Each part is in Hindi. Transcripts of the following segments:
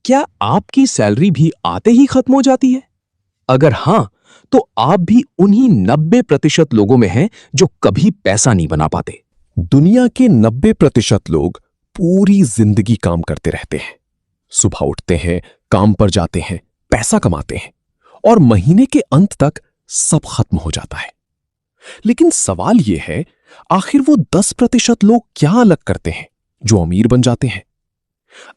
क्या आपकी सैलरी भी आते ही खत्म हो जाती है? अगर हां, तो आप भी उन्हीं 90% लोगों में हैं जो कभी पैसा नहीं बना पाते। दुनिया के 90% लोग पूरी जिंदगी काम करते रहते हैं। सुबह उठते हैं, काम पर जाते हैं, पैसा कमाते हैं और महीने के अंत तक सब खत्म हो जाता है। लेकिन सवाल यह है, आखिर वो 10% लोग क्या अलग करते हैं जो अमीर बन जाते हैं?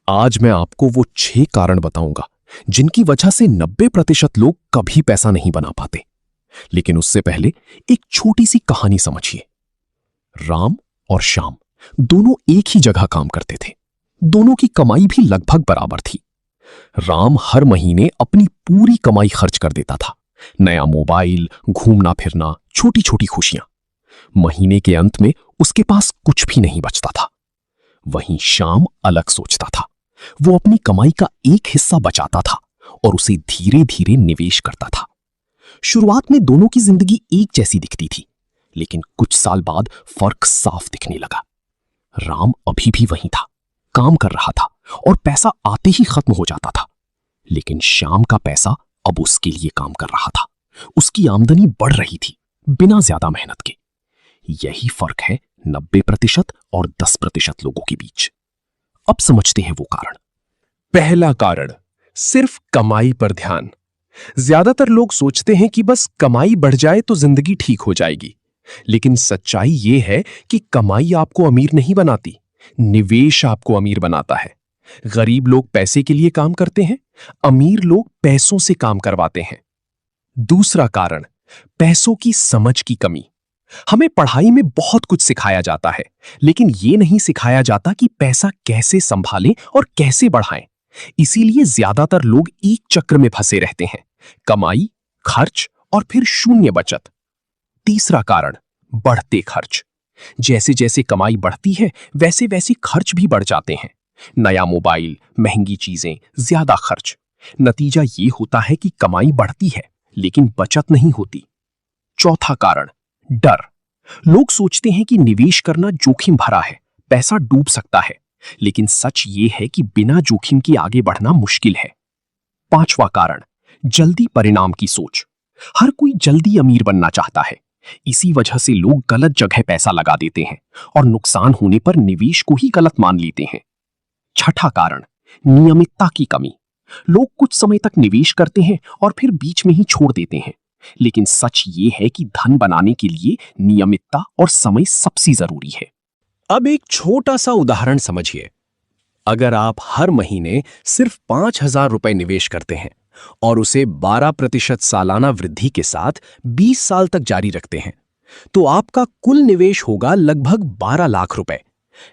आज मैं आपको वो 6 कारण बताऊंगा जिनकी वजह से 90% लोग कभी पैसा नहीं बना पाते। लेकिन उससे पहले एक छोटी सी कहानी समझिए। राम और श्याम दोनों एक ही जगह काम करते थे। दोनों की कमाई भी लगभग बराबर थी। राम हर महीने अपनी पूरी कमाई खर्च कर देता था। नया मोबाइल, घूमना फिरना, छोटी छोटी खुशियां। महीने के अंत में उसके पास कुछ भी नहीं बचता था। वहीं श्याम अलग सोचता था। वो अपनी कमाई का एक हिस्सा बचाता था और उसे धीरे धीरे निवेश करता था। शुरुआत में दोनों की जिंदगी एक जैसी दिखती थी, लेकिन कुछ साल बाद फर्क साफ दिखने लगा। राम अभी भी वहीं था, काम कर रहा था और पैसा आते ही खत्म हो जाता था। लेकिन श्याम का पैसा अब उसके लिए काम कर रहा था। उसकी आमदनी बढ़ रही थी, बिना ज्यादा मेहनत के। यही फर्क है 90% और 10% लोगों के बीच। अब समझते हैं वो कारण। पहला कारण, सिर्फ कमाई पर ध्यान। ज्यादातर लोग सोचते हैं कि बस कमाई बढ़ जाए तो जिंदगी ठीक हो जाएगी। लेकिन सच्चाई यह है कि कमाई आपको अमीर नहीं बनाती, निवेश आपको अमीर बनाता है। गरीब लोग पैसे के लिए काम करते हैं, अमीर लोग पैसों से काम करवाते हैं। दूसरा कारण, पैसों की समझ की कमी। हमें पढ़ाई में बहुत कुछ सिखाया जाता है, लेकिन यह नहीं सिखाया जाता कि पैसा कैसे संभालें और कैसे बढ़ाएं। इसीलिए ज्यादातर लोग एक चक्र में फंसे रहते हैं, कमाई, खर्च और फिर शून्य बचत। तीसरा कारण, बढ़ते खर्च। जैसे जैसे कमाई बढ़ती है, वैसे वैसे खर्च भी बढ़ जाते हैं। नया मोबाइल, महंगी चीजें, ज्यादा खर्च। नतीजा ये होता है कि कमाई बढ़ती है, लेकिन बचत नहीं होती। चौथा कारण, डर। लोग सोचते हैं कि निवेश करना जोखिम भरा है, पैसा डूब सकता है। लेकिन सच ये है कि बिना जोखिम के आगे बढ़ना मुश्किल है। पांचवा कारण, जल्दी परिणाम की सोच। हर कोई जल्दी अमीर बनना चाहता है। इसी वजह से लोग गलत जगह पैसा लगा देते हैं और नुकसान होने पर निवेश को ही गलत मान लेते हैं। छठा कारण, नियमितता की कमी। लोग कुछ समय तक निवेश करते हैं और फिर बीच में ही छोड़ देते हैं। लेकिन सच ये है कि धन बनाने के लिए नियमितता और समय सबसे जरूरी है। अब एक छोटा सा उदाहरण समझिए। अगर आप हर महीने सिर्फ 5,000 रुपए निवेश करते हैं और उसे 12% सालाना वृद्धि के साथ 20 साल तक जारी रखते हैं, तो आपका कुल निवेश होगा लगभग 12 लाख रुपए।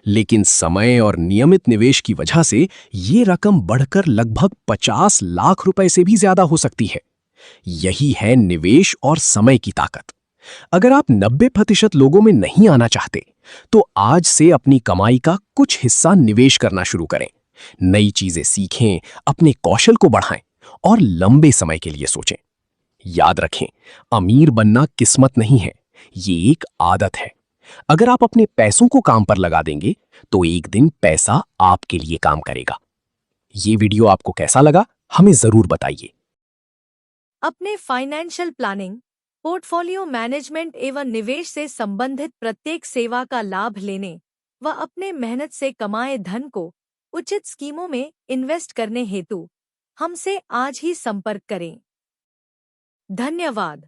लेकिन समय और नियमित निवेश की वजह से ये रकम बढ़कर लगभग 50 लाख रुपए से भी ज्यादा हो सकती है। यही है निवेश और समय की ताकत। अगर आप 90% लोगों में नहीं आना चाहते, तो आज से अपनी कमाई का कुछ हिस्सा निवेश करना शुरू करें। नई चीजें सीखें, अपने कौशल को बढ़ाएं और लंबे समय के लिए सोचें। याद रखें, अमीर बनना किस्मत नहीं है, ये एक आदत है। अगर आप अपने पैसों को काम पर लगा देंगे, तो एक दिन पैसा आपके लिए काम करेगा। ये वीडियो आपको कैसा लगा, हमें जरूर बताइए। अपने फाइनेंशियल प्लानिंग, पोर्टफोलियो मैनेजमेंट एवं निवेश से संबंधित प्रत्येक सेवा का लाभ लेने व अपने मेहनत से कमाए धन को उचित स्कीमों में इन्वेस्ट करने हेतु हमसे आज ही संपर्क करें। धन्यवाद।